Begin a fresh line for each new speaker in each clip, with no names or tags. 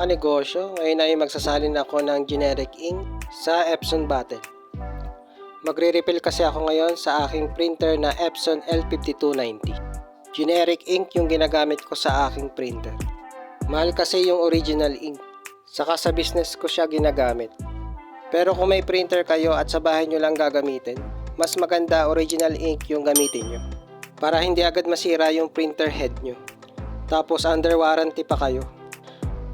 kanegosyo, ngayon ay magsasalin ako ng generic ink sa Epson Bottle. Magre-refill kasi ako ngayon sa aking printer na Epson L5290. Generic ink yung ginagamit ko sa aking printer. Mahal kasi yung original ink, saka sa business ko siya ginagamit. Pero kung may printer kayo at sa bahay nyo lang gagamitin, mas maganda original ink yung gamitin nyo, para hindi agad masira yung printer head nyo. Tapos under warranty pa kayo.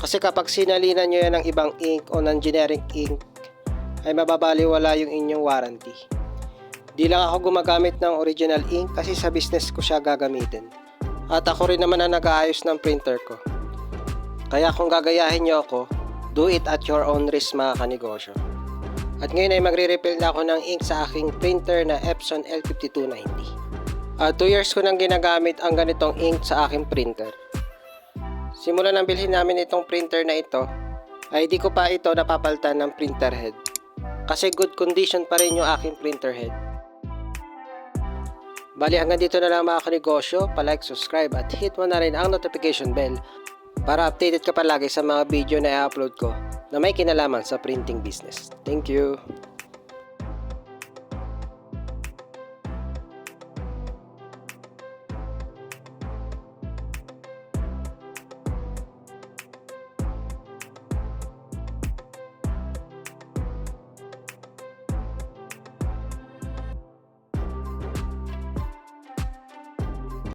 Kasi kapag sinalinan nyo yan ng ibang ink o ng generic ink, ay mababaliwala yung inyong warranty. Di lang ako gumagamit ng original ink kasi sa business ko siya gagamitin. At ako rin naman ang nag-aayos ng printer ko. Kaya kung gagayahin nyo ako, do it at your own risk mga kanegosyo. At ngayon ay magre-refill na ako ng ink sa aking printer na Epson L5290. 2 years ko nang ginagamit ang ganitong ink sa aking printer. Simula nang bilhin namin itong printer na ito, ay di ko pa ito napapalitan ng printer head. Kasi good condition pa rin yung aking printer head. Bali hanggang dito na lang mga kanegosyo, pa-like, subscribe at hit mo na rin ang notification bell para updated ka palagi sa mga video na i-upload ko na may kinalaman sa printing business. Thank you!